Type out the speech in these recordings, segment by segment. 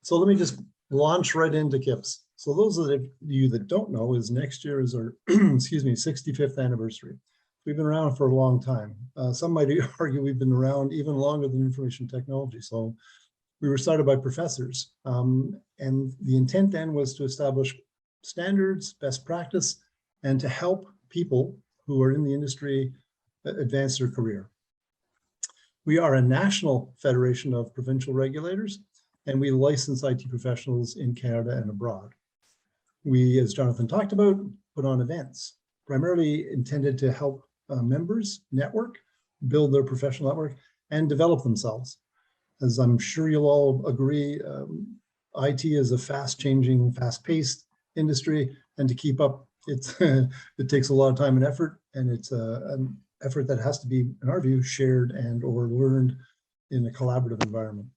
So let me just launch right into CIPS. So those of you that don't know, is next year is our, excuse me, 65th anniversary. We've been around for a long time. Some might argue we've been around even longer than information technology. So we were started by professors. And the intent then was to establish standards, best practice, and to help people who are in the industry advance their career. We are a national federation of provincial regulators, and we license IT professionals in Canada and abroad. We, as Jonathan talked about, put on events, primarily intended to help members network, build their professional network, and develop themselves. As I'm sure you'll all agree, IT is a fast-changing, fast-paced industry, and to keep up, it takes a lot of time and effort, and it's an effort that has to be, in our view, shared and or learned in a collaborative environment.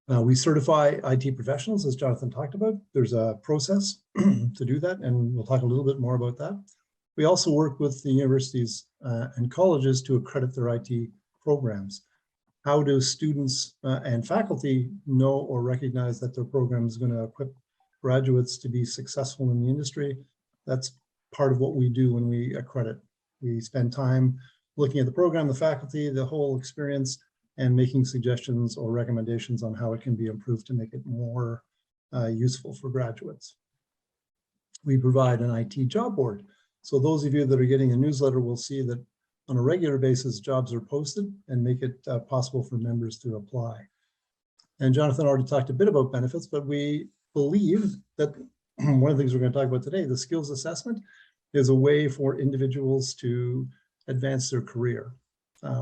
We certify IT professionals, as Jonathan talked about. There's a process to do that, and we'll talk a little bit more about that. We also work with the universities and colleges to accredit their IT programs. How do students and faculty know or recognize that their program is going to equip graduates to be successful in the industry? That's part of what we do when we accredit. We spend time looking at the program, the faculty, the whole experience, and making suggestions or recommendations on how it can be improved to make it more useful for graduates. We provide an IT job board. So those of you that are getting a newsletter will see that on a regular basis, jobs are posted and make it possible for members to apply. And Jonathan already talked a bit about benefits, but we believe that one of the things we're going to talk about today, the skills assessment, is a way for individuals to advance their career.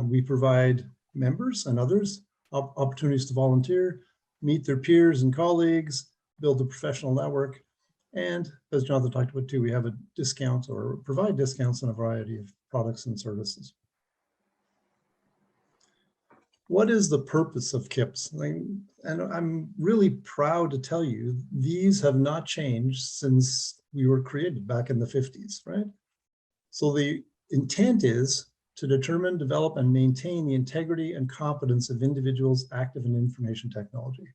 We provide members and others opportunities to volunteer, meet their peers and colleagues, build a professional network, and as Jonathan talked about too, we have a discount or provide discounts on a variety of products and services. What is the purpose of CIPS? And I'm really proud to tell you, these have not changed since we were created back in the 50s, right? So the intent is to determine, develop, and maintain the integrity and competence of individuals active in information technology.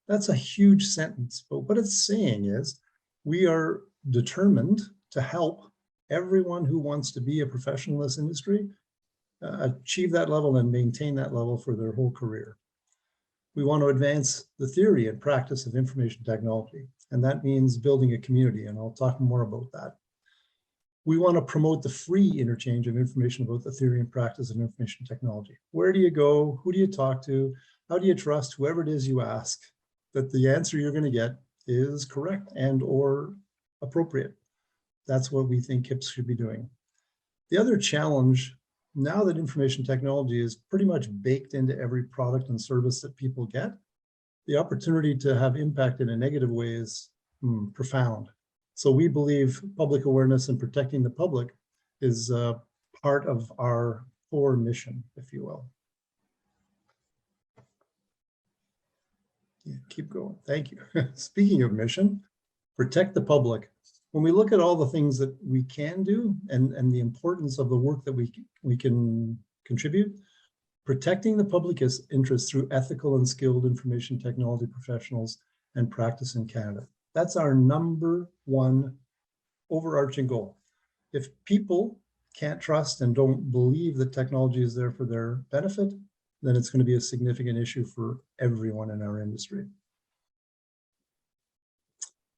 That's a huge sentence, but what it's saying is we are determined to help everyone who wants to be a professional in this industry achieve that level and maintain that level for their whole career. We want to advance the theory and practice of information technology, and that means building a community, and I'll talk more about that. We want to promote the free interchange of information about the theory and practice of information technology. Where do you go? Who do you talk to? How do you trust whoever it is you ask that the answer you're going to get is correct and or appropriate? That's what we think CIPS should be doing. The other challenge, now that information technology is pretty much baked into every product and service that people get, the opportunity to have impact in a negative way is profound. So we believe public awareness and protecting the public is part of our core mission, if you will. Yeah, keep going. Thank you. Speaking of mission, protect the public. When we look at all the things that we can do and the importance of the work that we can contribute, protecting the public interest through ethical and skilled information technology professionals and practice in Canada. That's our number one overarching goal. If people can't trust and don't believe that technology is there for their benefit, then it's going to be a significant issue for everyone in our industry.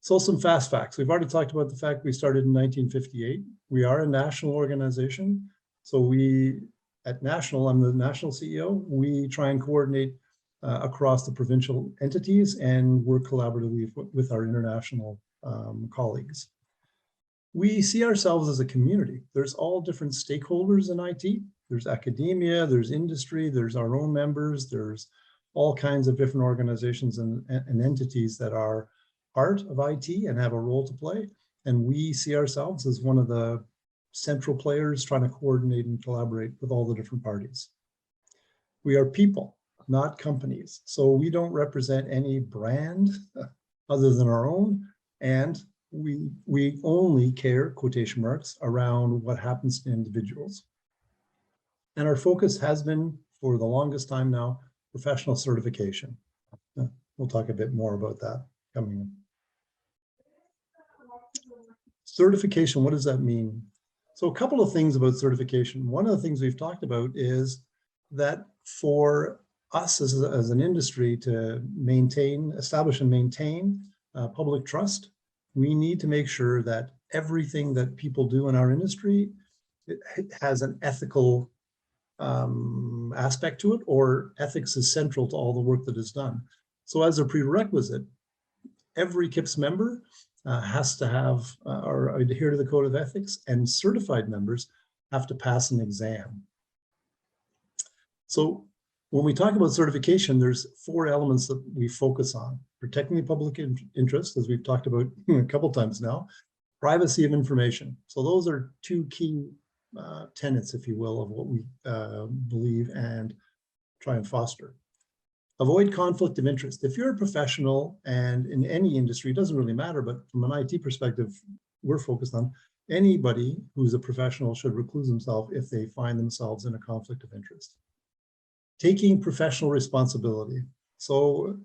So some fast facts. We've already talked about the fact we started in 1958. We are a national organization. So we, at national, I'm the national CEO, we try and coordinate across the provincial entities and work collaboratively with our international colleagues. We see ourselves as a community. There's all different stakeholders in IT. There's academia, there's industry, there's our own members, there's all kinds of different organizations and entities that are part of IT and have a role to play. And we see ourselves as one of the central players trying to coordinate and collaborate with all the different parties. We are people, not companies. So we don't represent any brand other than our own. And we only care, quotation marks, around what happens to individuals. And our focus has been, for the longest time now, professional certification. we'll talk a bit more about that coming in. Certification, what does that mean? So a couple of things about certification. One of the things we've talked about is that for us as an industry to establish and maintain public trust, we need to make sure that everything that people do in our industry, it has an ethical aspect to it, or ethics is central to all the work that is done. So as a prerequisite, every CIPS member has to have or adhere to the code of ethics, and certified members have to pass an exam. So when we talk about certification, there's 4 elements that we focus on: protecting the public interest, as we've talked about a couple times now, privacy of information. So those are 2 key tenets, if you will, of what we believe and try and foster. Avoid conflict of interest. If you're a professional, and in any industry, it doesn't really matter, but from an IT perspective, we're focused on anybody who's a professional should recluse themselves if they find themselves in a conflict of interest. Taking professional responsibility. So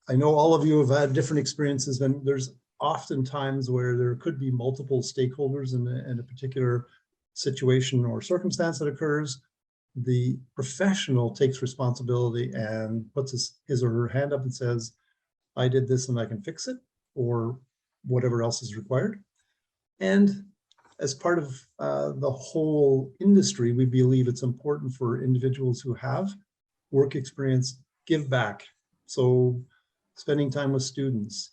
I know all of you have had different experiences, and there's often times where there could be multiple stakeholders in a particular situation or circumstance that occurs. The professional takes responsibility and puts his or her hand up and says, I did this and I can fix it, or whatever else is required. And as part of the whole industry, we believe it's important for individuals who have work experience, give back. So spending time with students,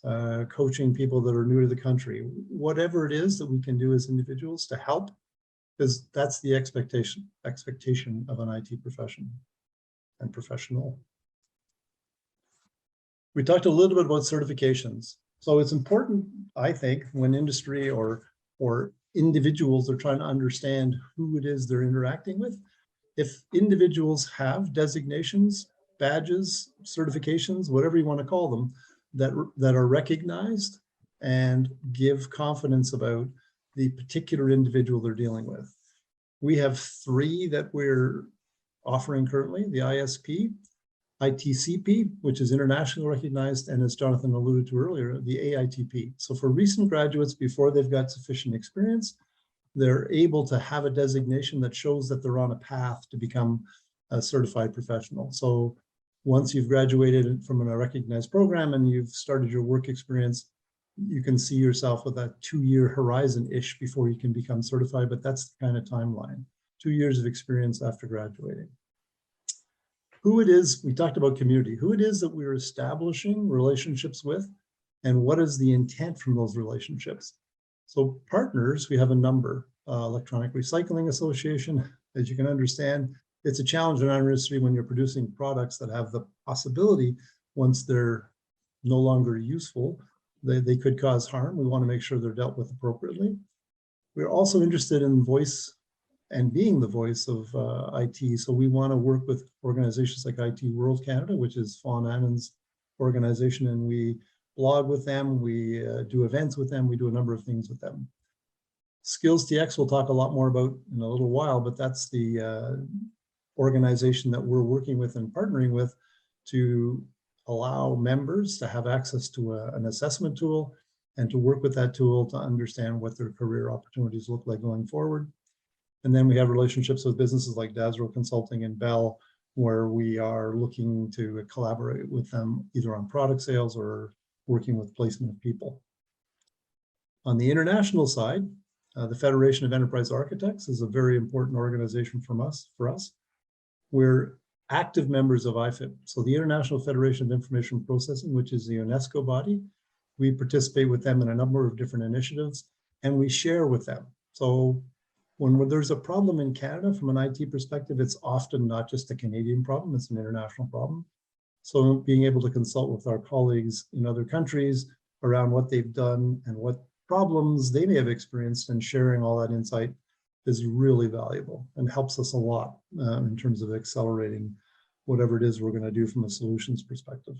coaching people that are new to the country, whatever it is that we can do as individuals to help, because that's the expectation of an IT profession and professional. We talked a little bit about certifications. So it's important, I think, when industry or individuals are trying to understand who it is they're interacting with. If individuals have designations, badges, certifications, whatever you want to call them, that are recognized and give confidence about the particular individual they're dealing with. We have 3 that we're offering currently: the ISP, ITCP, which is internationally recognized, and as Jonathan alluded to earlier, the AITP. So for recent graduates, before they've got sufficient experience, they're able to have a designation that shows that they're on a path to become a certified professional. So once you've graduated from a recognized program and you've started your work experience, you can see yourself with a 2-year horizon-ish before you can become certified, but that's the kind of timeline, 2 years of experience after graduating. Who it is, we talked about community, who it is that we're establishing relationships with, and what is the intent from those relationships. So partners, we have a number. Electronic Recycling Association, as you can understand, it's a challenge in our industry when you're producing products that have the possibility, once they're no longer useful, they could cause harm. We want to make sure they're dealt with appropriately. We're also interested in voice and being the voice of IT. So we want to work with organizations like IT World Canada, which is Fawn Annan's organization, and we blog with them, we do events with them, we do a number of things with them. Skills TX we'll talk a lot more about in a little while, but that's the organization that we're working with and partnering with to allow members to have access to an assessment tool and to work with that tool to understand what their career opportunities look like going forward. And then we have relationships with businesses like Dasro Consulting and Bell, where we are looking to collaborate with them either on product sales or working with placement of people. On the international side, the Federation of Enterprise Architects is a very important organization for us. We're active members of IFIP. So the International Federation of Information Processing, which is the UNESCO body, we participate with them in a number of different initiatives, and we share with them. So when there's a problem in Canada from an IT perspective, it's often not just a Canadian problem, it's an international problem. So being able to consult with our colleagues in other countries around what they've done and what problems they may have experienced, and sharing all that insight is really valuable and helps us a lot in terms of accelerating whatever it is we're going to do from a solutions perspective.